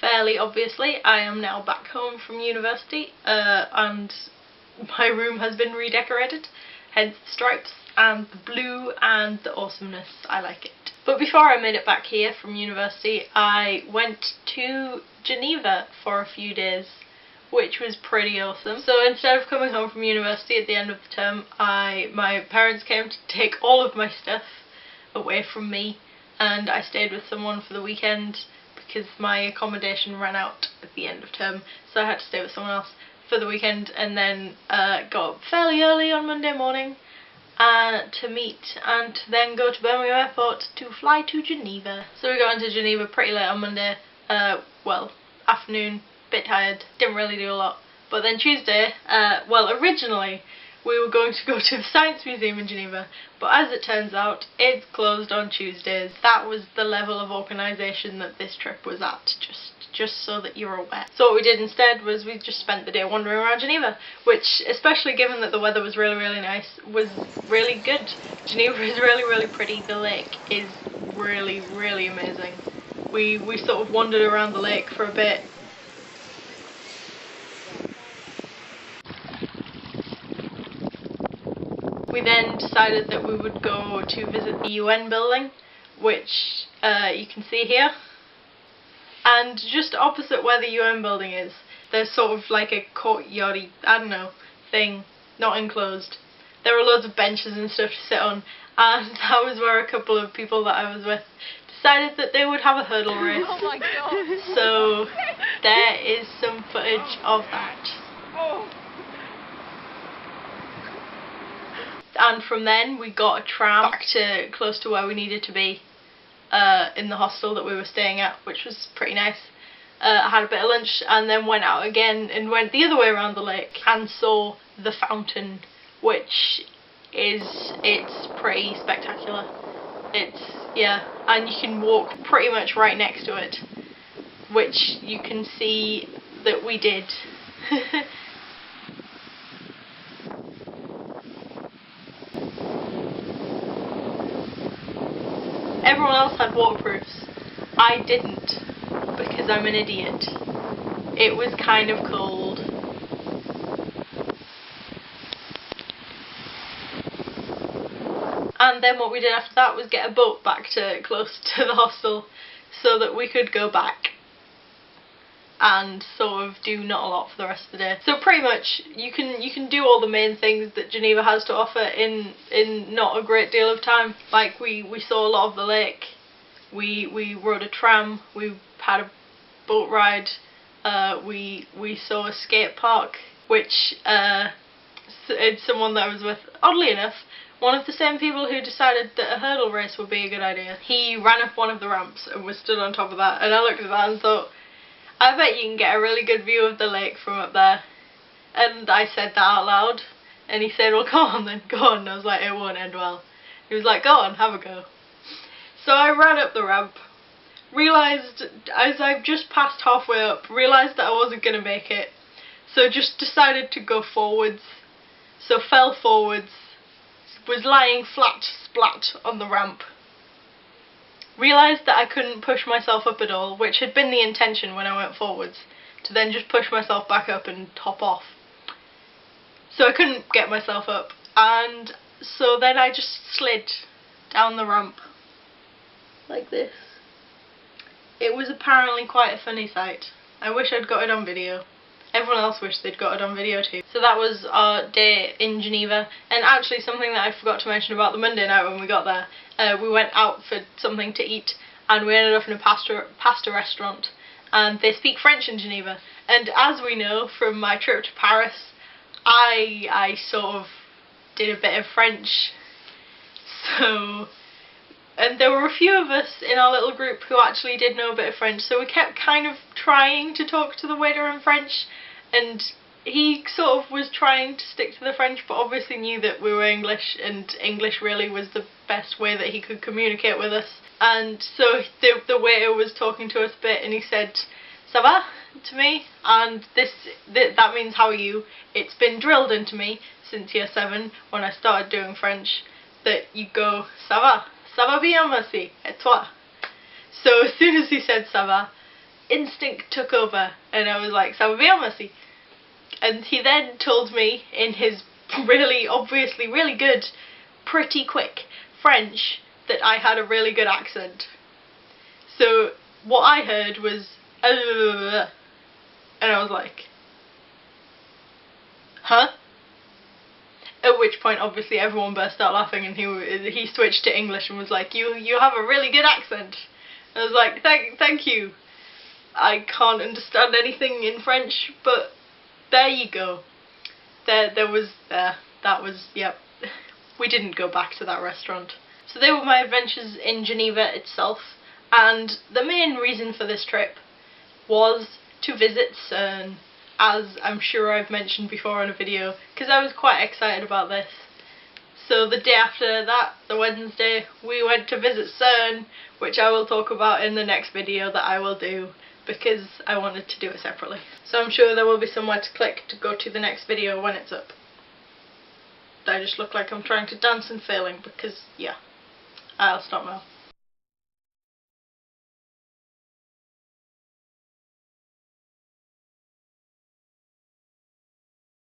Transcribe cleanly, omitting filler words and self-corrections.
fairly obviously, I am now back home from university, and my room has been redecorated, hence the stripes and the blue and the awesomeness. I like it. But before I made it back here from university, I went to Geneva for a few days, which was pretty awesome. So instead of coming home from university at the end of the term, my parents came to take all of my stuff away from me, and I stayed with someone for the weekend because my accommodation ran out at the end of term, so I had to stay with someone else for the weekend, and then got up fairly early on Monday morning to meet and to then go to Birmingham Airport to fly to Geneva. So we got into Geneva pretty late on Monday, well, afternoon, bit tired, didn't really do a lot. But then Tuesday, well, originally we were going to go to the Science Museum in Geneva, but as it turns out, it's closed on Tuesdays. That was the level of organisation that this trip was at, just so that you're aware. So what we did instead was we just spent the day wandering around Geneva, which, especially given that the weather was really, really nice, was really good. Geneva is really, really pretty. The lake is really, really amazing. We sort of wandered around the lake for a bit. We then decided that we would go to visit the UN building, which you can see here. And just opposite where the UN building is, there's sort of like a courtyardy, I don't know, thing, not enclosed. There were loads of benches and stuff to sit on, and that was where a couple of people that I was with decided that they would have a hurdle race. Oh my god! So there is some footage of that. Oh. And from then we got a tram back to close to where we needed to be in the hostel that we were staying at, which was pretty nice. I had a bit of lunch and then went out again and went the other way around the lake and saw the fountain, which it's pretty spectacular. Yeah, and you can walk pretty much right next to it, which you can see that we did. Everyone else had waterproofs. I didn't, because I'm an idiot. It was kind of cold. And then what we did after that was get a boat back to close to the hostel so that we could go back and sort of do not a lot for the rest of the day. So pretty much you can do all the main things that Geneva has to offer in not a great deal of time. Like we saw a lot of the lake, we rode a tram, we had a boat ride, we saw a skate park, which it's someone that I was with, oddly enough, one of the same people who decided that a hurdle race would be a good idea. He ran up one of the ramps and was stood on top of that, and I looked at that and thought, I bet you can get a really good view of the lake from up there. And I said that out loud, and he said, well, go on then, go on. And I was like, it won't end well. He was like, go on, have a go. So I ran up the ramp, realised, as I've just passed halfway up, realised that I wasn't going to make it. So just decided to go forwards. So fell forwards, was lying flat, splat on the ramp. Realised that I couldn't push myself up at all, which had been the intention when I went forwards, to then just push myself back up and hop off. So I couldn't get myself up, and so then I just slid down the ramp like this. It was apparently quite a funny sight. I wish I'd got it on video. Everyone else wished they'd got it on video too. So that was our day in Geneva, and actually something that I forgot to mention about the Monday night when we got there, we went out for something to eat and we ended up in a pasta restaurant, and they speak French in Geneva, and as we know from my trip to Paris, I sort of did a bit of French, so, and there were a few of us in our little group who actually did know a bit of French, so we kept kind of trying to talk to the waiter in French, and he sort of was trying to stick to the French, but obviously knew that we were English, and English really was the best way that he could communicate with us. And so the waiter was talking to us a bit, and he said, "Ça va?" to me, and that means "how are you?" It's been drilled into me since year 7 when I started doing French that you go "Ça va? Ça va bien, merci, et toi?" So as soon as he said "Ça va," instinct took over and I was like, ça va bien, merci. And he then told me in his really, obviously really good, pretty quick French that I had a really good accent. So what I heard was, and I was like, huh? At which point, obviously, everyone burst out laughing, and he switched to English and was like, "You have a really good accent." And I was like, "Thank you." I can't understand anything in French, but there you go. That was, yep. We didn't go back to that restaurant. So they were my adventures in Geneva itself, and the main reason for this trip was to visit CERN, as I'm sure I've mentioned before in a video, because I was quite excited about this. So the day after that, the Wednesday, we went to visit CERN, which I will talk about in the next video that I will do, because I wanted to do it separately. So I'm sure there will be somewhere to click to go to the next video when it's up. I just look like I'm trying to dance and failing because, yeah, I'll stop now.